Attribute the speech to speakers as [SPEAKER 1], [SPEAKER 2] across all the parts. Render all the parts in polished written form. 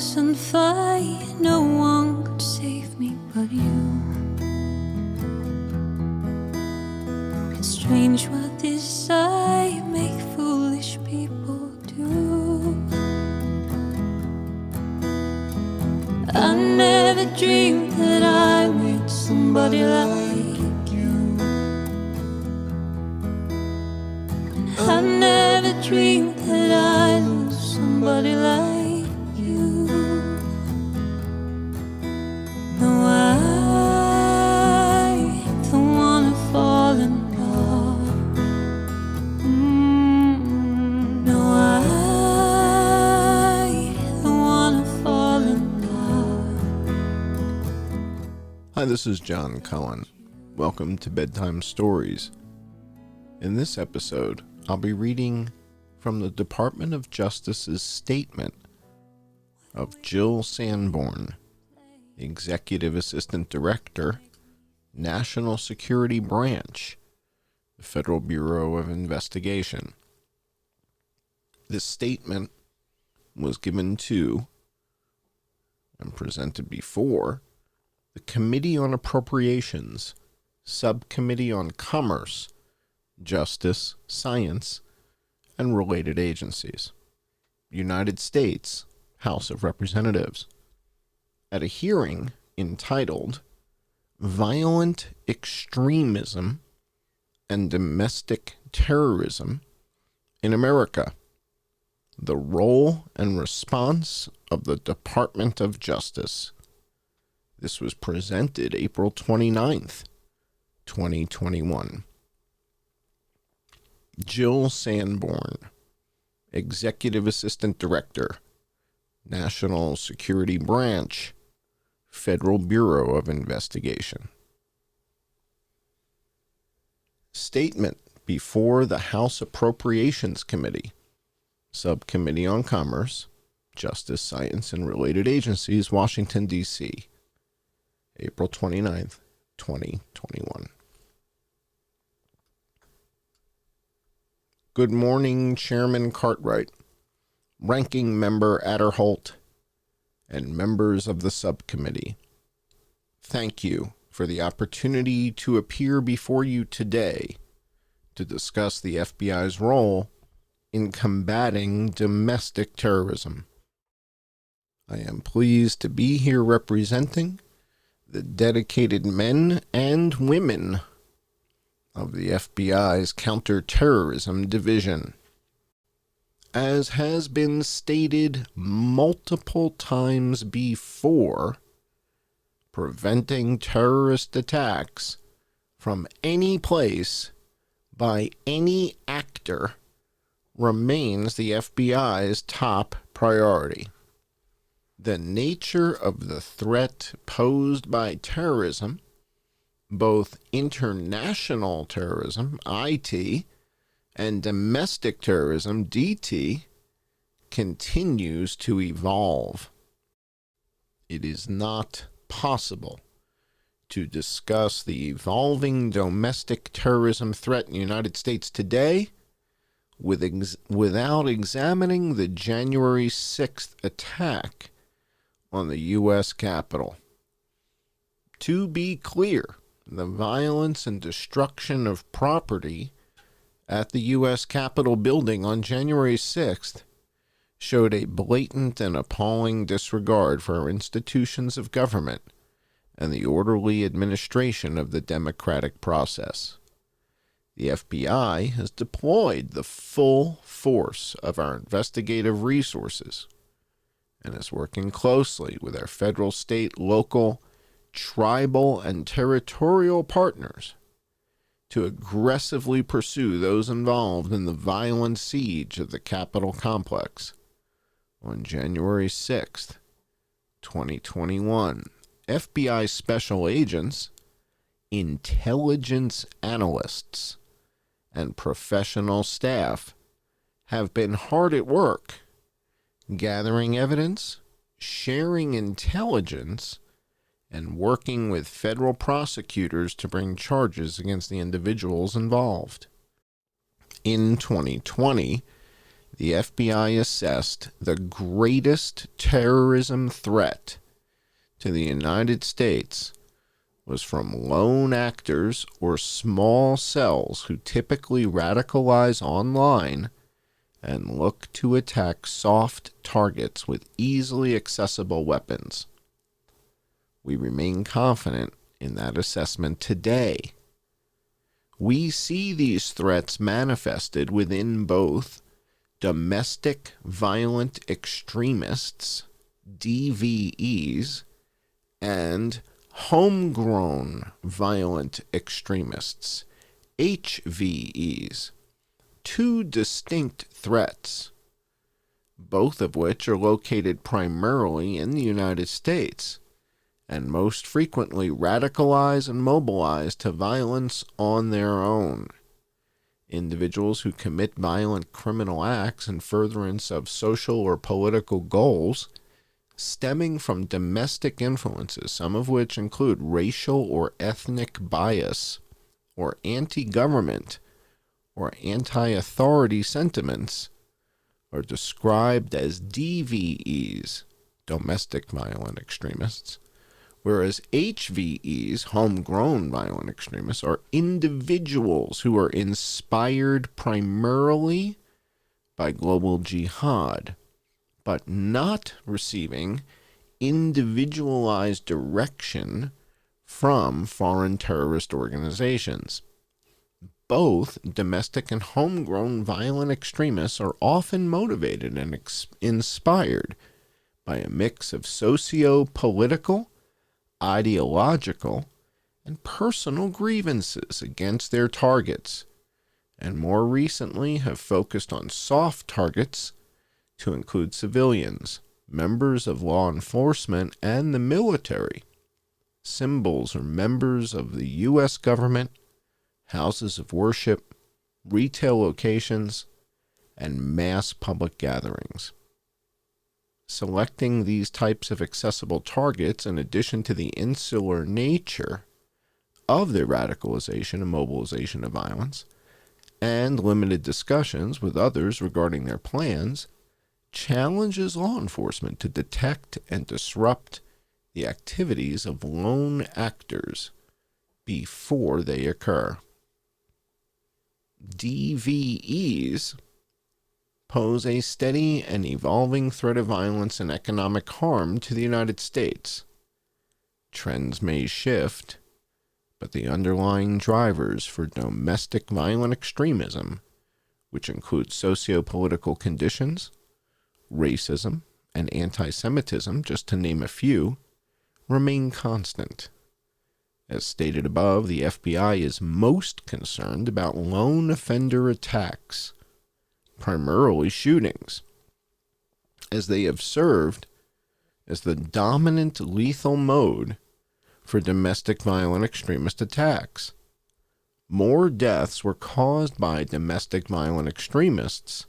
[SPEAKER 1] house on fire, no one could save me but you. It's strange what desire make foolish people do. I never dreamed that I would somebody like you. I never dreamed that I'd lose somebody like you. No, I don't wanna fall in love. No, I don't wanna fall in love.
[SPEAKER 2] Hi, this is John Cullen. Welcome to Bedtime Stories. In this episode, I'll be reading from the Department of Justice's statement of Jill Sanborn, Executive Assistant Director, National Security Branch, the Federal Bureau of Investigation. This statement was given to and presented before the Committee on Appropriations, Subcommittee on Commerce, Justice, Science, and Related Agencies, United States House of Representatives, at a hearing entitled Violent Extremism and Domestic Terrorism in America, the Role and Response of the Department of Justice. This was presented April 29th, 2021. Jill Sanborn, Executive Assistant Director, National Security Branch, Federal Bureau of Investigation. Statement before the House Appropriations Committee, Subcommittee on Commerce, Justice, Science, and Related Agencies, Washington, D.C., April 29th, 2021. Good morning, Chairman Cartwright, Ranking Member Adderholt, and members of the subcommittee. Thank you for the opportunity to appear before you today to discuss the FBI's role in combating domestic terrorism. I am pleased to be here representing the dedicated men and women of the FBI's Counterterrorism Division. As has been stated multiple times before, preventing terrorist attacks from any place by any actor remains the FBI's top priority. The nature of the threat posed by terrorism, both international terrorism, IT, and domestic terrorism, DT, continues to evolve. It is not possible to discuss the evolving domestic terrorism threat in the United States today without examining the January 6th attack on the U.S. Capitol. To be clear, the violence and destruction of property at the U.S. Capitol building on January 6th showed a blatant and appalling disregard for our institutions of government and the orderly administration of the democratic process. The FBI has deployed the full force of our investigative resources and is working closely with our federal, state, local, tribal, and territorial partners to aggressively pursue those involved in the violent siege of the Capitol complex on January 6th, 2021. FBI special agents, intelligence analysts, and professional staff have been hard at work gathering evidence, sharing intelligence, and working with federal prosecutors to bring charges against the individuals involved. In 2020, the FBI assessed the greatest terrorism threat to the United States was from lone actors or small cells who typically radicalize online and look to attack soft targets with easily accessible weapons. We remain confident in that assessment today. We see these threats manifested within both domestic violent extremists, DVEs, and homegrown violent extremists, HVEs, two distinct threats, both of which are located primarily in the United States and most frequently radicalize and mobilize to violence on their own. Individuals who commit violent criminal acts in furtherance of social or political goals stemming from domestic influences, some of which include racial or ethnic bias or anti-government or anti-authority sentiments, are described as DVEs, domestic violent extremists, whereas HVEs, homegrown violent extremists, are individuals who are inspired primarily by global jihad, but not receiving individualized direction from foreign terrorist organizations. Both domestic and homegrown violent extremists are often motivated and inspired by a mix of socio-political, ideological, and personal grievances against their targets, and more recently have focused on soft targets to include civilians, members of law enforcement, and the military, symbols or members of the U.S. government, houses of worship, retail locations, and mass public gatherings. Selecting these types of accessible targets, in addition to the insular nature of their radicalization and mobilization of violence, and limited discussions with others regarding their plans, challenges law enforcement to detect and disrupt the activities of lone actors before they occur. DVEs pose a steady and evolving threat of violence and economic harm to the United States. Trends may shift, but the underlying drivers for domestic violent extremism, which include socio-political conditions, racism, and anti-Semitism, just to name a few, remain constant. As stated above, the FBI is most concerned about lone offender attacks, primarily shootings, as they have served as the dominant lethal mode for domestic violent extremist attacks. More deaths were caused by domestic violent extremists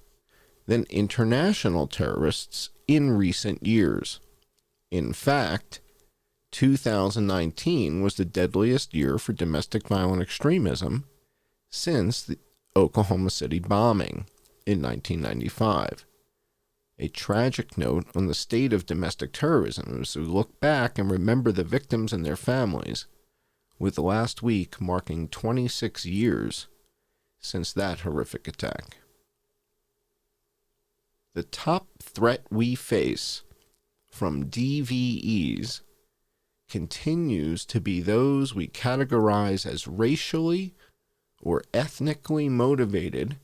[SPEAKER 2] than international terrorists in recent years. In fact, 2019 was the deadliest year for domestic violent extremism since the Oklahoma City bombing in 1995. A tragic note on the state of domestic terrorism as we look back and remember the victims and their families, with last week marking 26 years since that horrific attack. The top threat we face from DVEs continues to be those we categorize as racially or ethnically motivated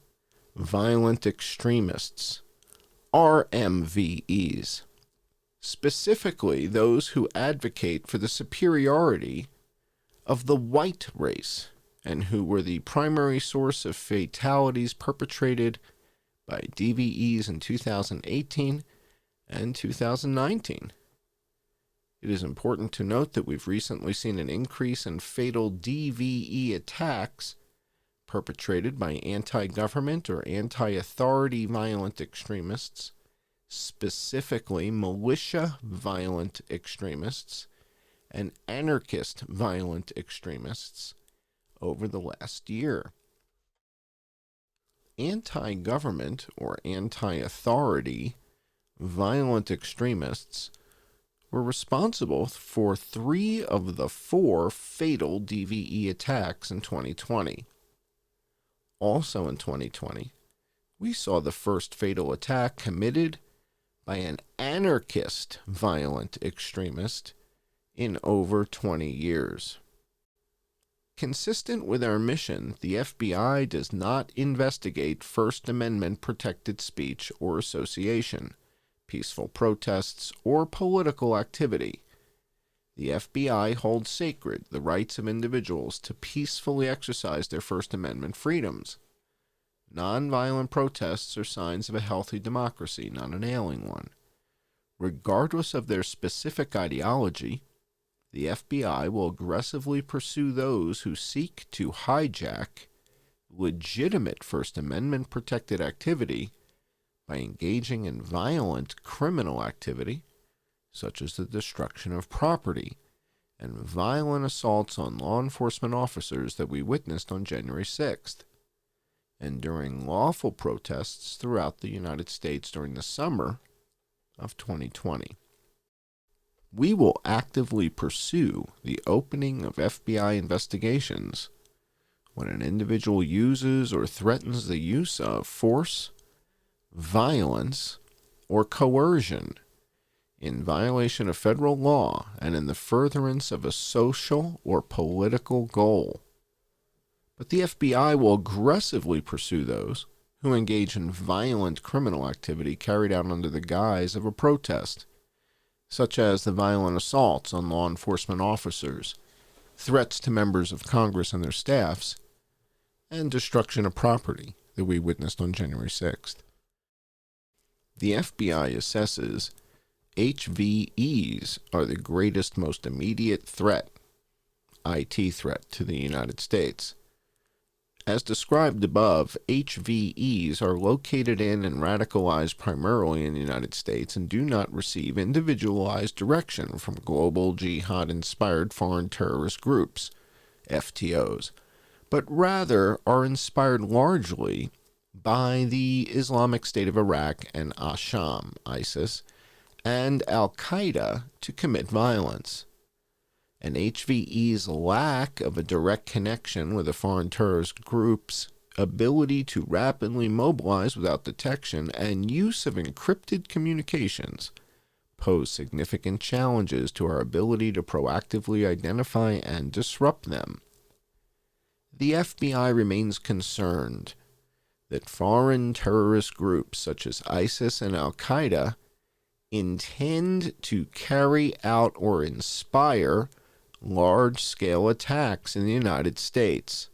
[SPEAKER 2] violent extremists, RMVEs, specifically those who advocate for the superiority of the white race and who were the primary source of fatalities perpetrated by DVEs in 2018 and 2019. It is important to note that we've recently seen an increase in fatal DVE attacks perpetrated by anti-government or anti-authority violent extremists, specifically militia violent extremists and anarchist violent extremists over the last year. anti-government or anti-authority violent extremists were responsible for 3 of the 4 fatal DVE attacks in 2020. Also in 2020, we saw the first fatal attack committed by an anarchist violent extremist in over 20 years. Consistent with our mission, the FBI does not investigate First Amendment protected speech or association, peaceful protests, or political activity. The FBI holds sacred the rights of individuals to peacefully exercise their First Amendment freedoms. Nonviolent protests are signs of a healthy democracy, not an ailing one. Regardless of their specific ideology, the FBI will aggressively pursue those who seek to hijack legitimate First Amendment protected activity by engaging in violent criminal activity, such as the destruction of property and violent assaults on law enforcement officers that we witnessed on January 6th, and during lawful protests throughout the United States during the summer of 2020. We will actively pursue the opening of FBI investigations when an individual uses or threatens the use of force, violence, or coercion in violation of federal law and in the furtherance of a social or political goal. But the FBI will aggressively pursue those who engage in violent criminal activity carried out under the guise of a protest, such as the violent assaults on law enforcement officers, threats to members of Congress and their staffs, and destruction of property that we witnessed on January 6th. The FBI assesses HVEs are the greatest, most immediate threat, IT threat, to the United States. As described above, HVEs are located in and radicalized primarily in the United States and do not receive individualized direction from global jihad-inspired foreign terrorist groups, FTOs, but rather are inspired largely by the Islamic State of Iraq and Asham, ISIS, and Al-Qaeda to commit violence. An HVE's lack of a direct connection with a foreign terrorist group's ability to rapidly mobilize without detection and use of encrypted communications pose significant challenges to our ability to proactively identify and disrupt them. The FBI remains concerned that foreign terrorist groups such as ISIS and Al-Qaeda intend to carry out or inspire large-scale attacks in the United States.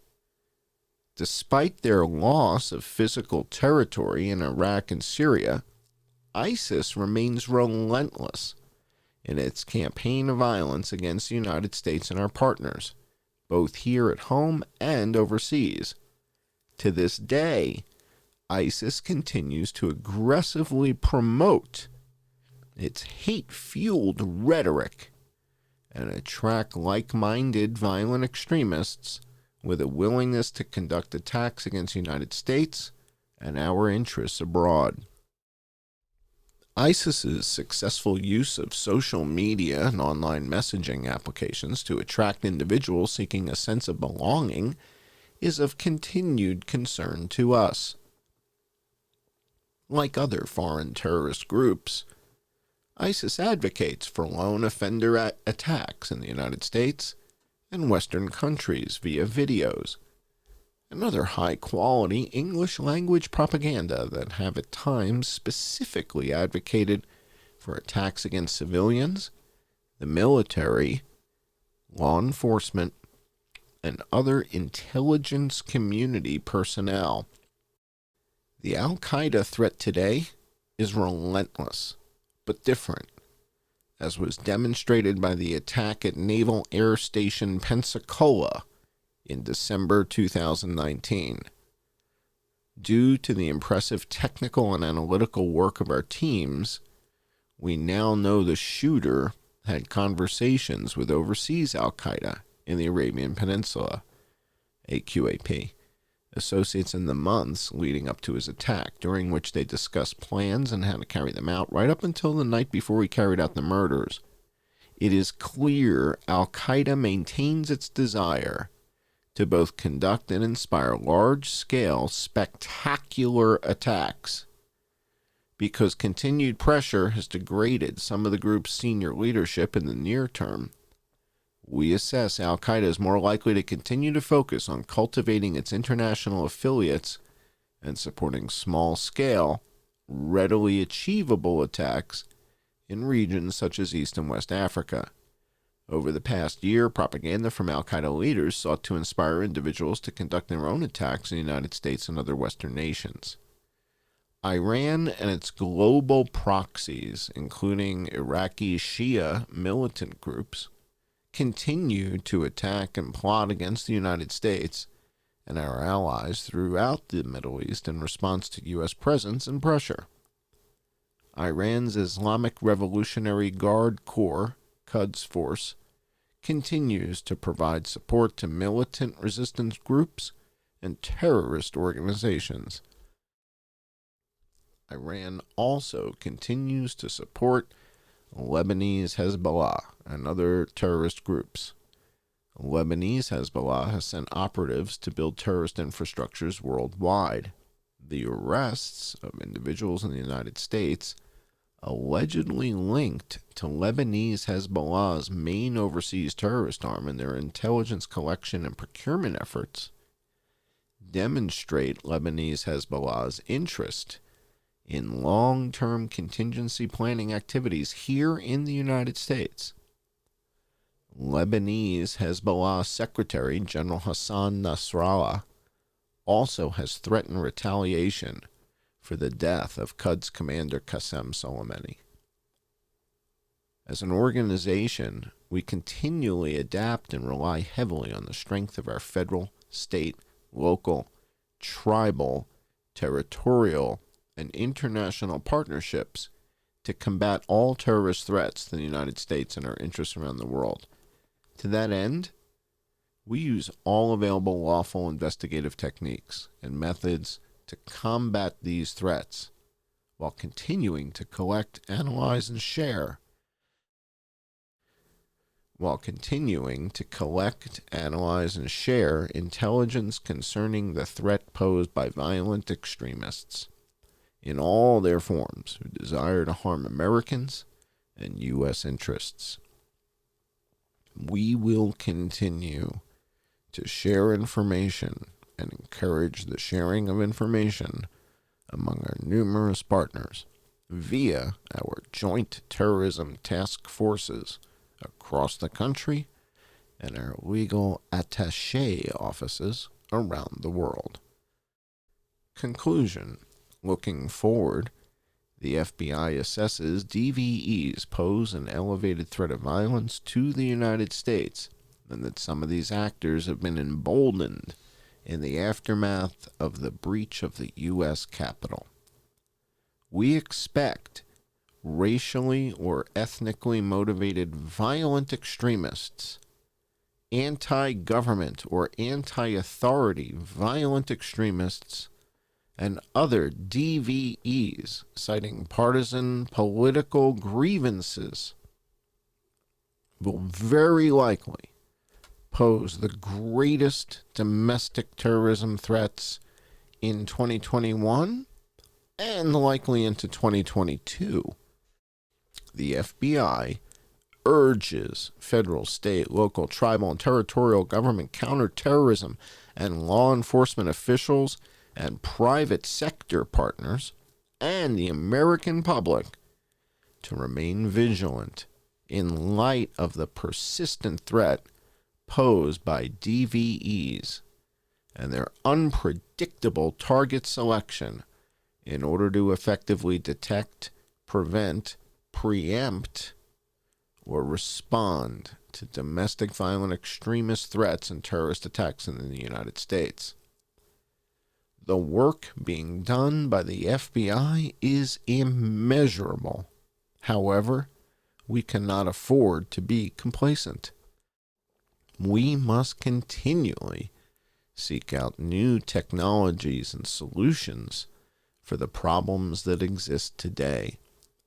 [SPEAKER 2] Despite their loss of physical territory in Iraq and Syria, ISIS remains relentless in its campaign of violence against the United States and our partners, both here at home and overseas. To this day, ISIS continues to aggressively promote its hate-fueled rhetoric and attract like-minded violent extremists with a willingness to conduct attacks against the United States and our interests abroad. ISIS's successful use of social media and online messaging applications to attract individuals seeking a sense of belonging is of continued concern to us. Like other foreign terrorist groups, ISIS advocates for lone offender attacks in the United States and Western countries via videos and other high-quality English-language propaganda that have at times specifically advocated for attacks against civilians, the military, law enforcement, and other intelligence community personnel. The Al-Qaeda threat today is relentless, but different, as was demonstrated by the attack at Naval Air Station Pensacola in December 2019. Due to the impressive technical and analytical work of our teams, we now know the shooter had conversations with overseas Al-Qaeda in the Arabian Peninsula, AQAP, associates in the months leading up to his attack, during which they discussed plans and how to carry them out, right up until the night before he carried out the murders. It is clear Al-Qaeda maintains its desire to both conduct and inspire large-scale, spectacular attacks because continued pressure has degraded some of the group's senior leadership in the near term. We assess Al-Qaeda is more likely to continue to focus on cultivating its international affiliates and supporting small-scale, readily achievable attacks in regions such as East and West Africa. Over the past year, propaganda from Al-Qaeda leaders sought to inspire individuals to conduct their own attacks in the United States and other Western nations. Iran and its global proxies, including Iraqi Shia militant groups, continue to attack and plot against the United States and our allies throughout the Middle East in response to U.S. presence and pressure. Iran's Islamic Revolutionary Guard Corps, Quds Force, continues to provide support to militant resistance groups and terrorist organizations. Iran also continues to support Lebanese Hezbollah and other terrorist groups. Lebanese Hezbollah has sent operatives to build terrorist infrastructures worldwide. The arrests of individuals in the United States allegedly linked to Lebanese Hezbollah's main overseas terrorist arm and their intelligence collection and procurement efforts demonstrate Lebanese Hezbollah's interest in long-term contingency planning activities here in the United States. Lebanese Hezbollah Secretary General Hassan Nasrallah also has threatened retaliation for the death of Quds commander Qasem Soleimani. As an organization, we continually adapt and rely heavily on the strength of our federal, state, local, tribal, territorial, and international partnerships to combat all terrorist threats to the United States and our interests around the world. To that end, we use all available lawful investigative techniques and methods to combat these threats while continuing to collect, analyze, and share intelligence concerning the threat posed by violent extremists in all their forms who desire to harm Americans and U.S. interests. We will continue to share information and encourage the sharing of information among our numerous partners via our joint terrorism task forces across the country and our legal attaché offices around the world. Conclusion. Looking forward, the FBI assesses DVEs pose an elevated threat of violence to the United States, and that some of these actors have been emboldened in the aftermath of the breach of the U.S. Capitol. We expect racially or ethnically motivated violent extremists, anti-government or anti-authority violent extremists, and other DVEs citing partisan political grievances will very likely pose the greatest domestic terrorism threats in 2021 and likely into 2022. The FBI urges federal, state, local, tribal, and territorial government counterterrorism and law enforcement officials and private sector partners and the American public to remain vigilant in light of the persistent threat posed by DVEs and their unpredictable target selection in order to effectively detect, prevent, preempt, or respond to domestic violent extremist threats and terrorist attacks in the United States. The work being done by the FBI is immeasurable. However, we cannot afford to be complacent. We must continually seek out new technologies and solutions for the problems that exist today,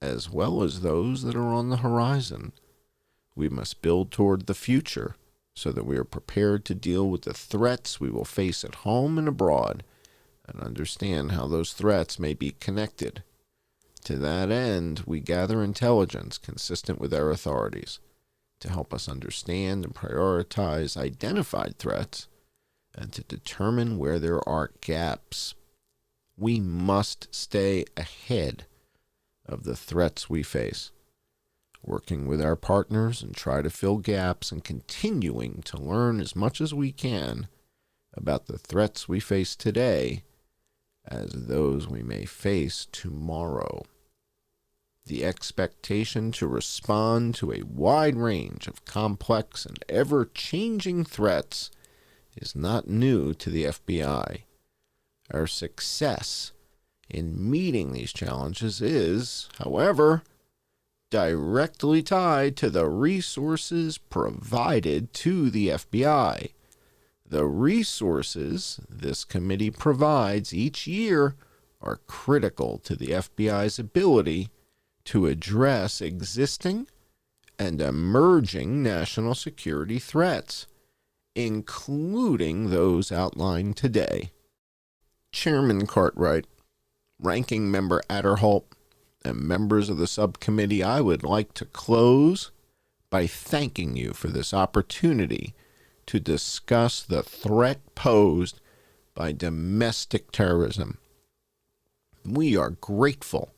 [SPEAKER 2] as well as those that are on the horizon. We must build toward the future so that we are prepared to deal with the threats we will face at home and abroad, and understand how those threats may be connected. To that end, we gather intelligence consistent with our authorities to help us understand and prioritize identified threats and to determine where there are gaps. We must stay ahead of the threats we face, working with our partners and try to fill gaps and continuing to learn as much as we can about the threats we face today as those we may face tomorrow. The expectation to respond to a wide range of complex and ever-changing threats is not new to the FBI. Our success in meeting these challenges is, however, directly tied to the resources provided to the FBI. The resources this committee provides each year are critical to the FBI's ability to address existing and emerging national security threats, including those outlined today. Chairman Cartwright, Ranking Member Adderholt, and members of the subcommittee, I would like to close by thanking you for this opportunity to discuss the threat posed by domestic terrorism. We are grateful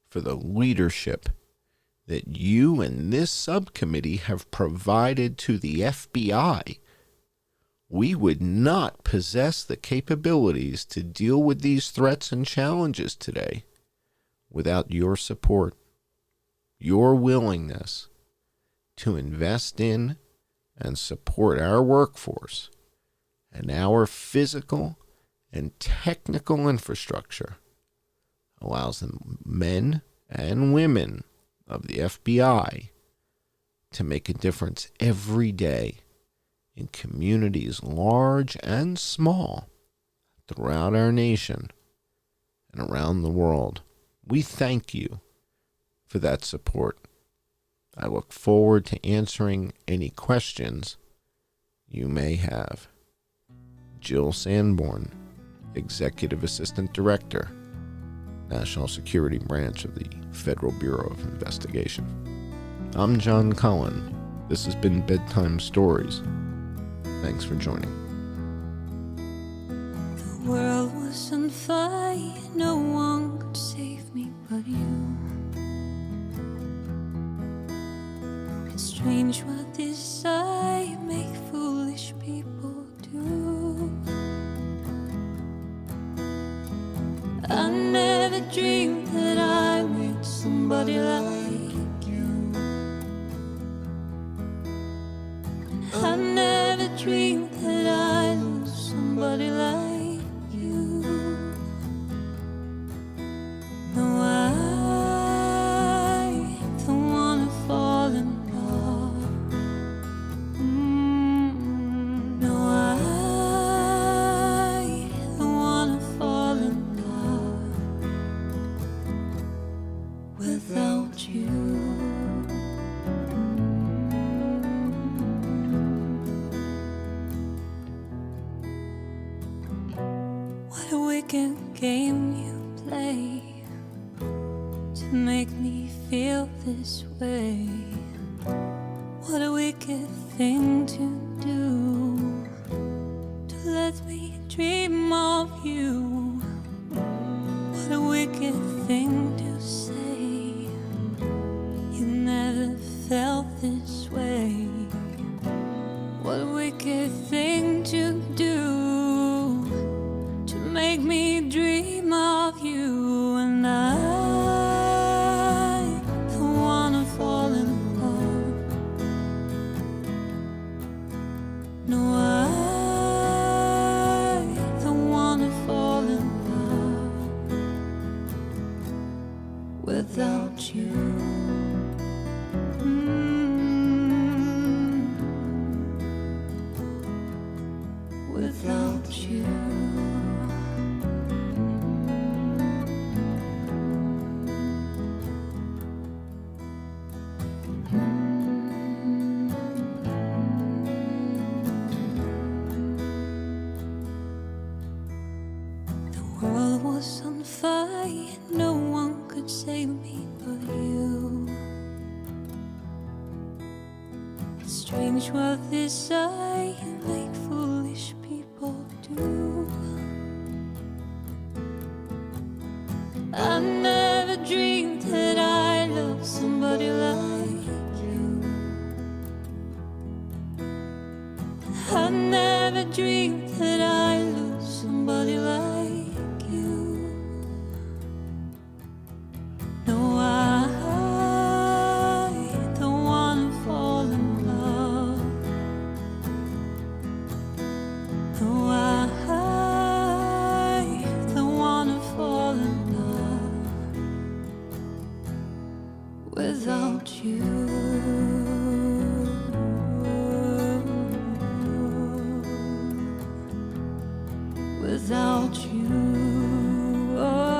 [SPEAKER 2] for the leadership that you and this subcommittee have provided to the FBI. We would not possess the capabilities to deal with these threats and challenges today without your support, your willingness to invest in and support our workforce and our physical and technical infrastructure allows the men and women of the FBI to make a difference every day in communities large and small throughout our nation and around the world. We thank you for that support. I look forward to answering any questions you may have. Jill Sanborn, Executive Assistant Director, National Security Branch of the Federal Bureau of Investigation. I'm John Cullen. This has been Bedtime Stories. Thanks for joining.
[SPEAKER 1] The world was on fire, no one could save me but you. It's strange what desire make foolish people do. I never dreamed that I'd meet somebody like you. I never dreamed that I'd lose somebody like you. No, I don't wanna fall in love. No, I don't wanna fall in love without you. What a wicked game you play to make me feel this way. What a wicked thing to do, to let me dream of you. What a wicked thing to say, you never felt this way. What a wicked thing to do, to make me dream of you. And I don't wanna fall in love. No, I don't wanna fall in love without you. Without was on fire, no one could save me but you. It's strange what desire make foolish people do. I never dreamed that I loved somebody like you. I never dreamed that I loved somebody like you. No, I don't wanna fall in love. No, I don't wanna fall in love without you. Without you, oh,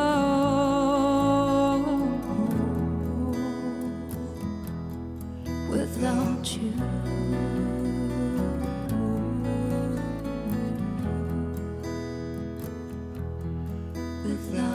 [SPEAKER 1] without you, without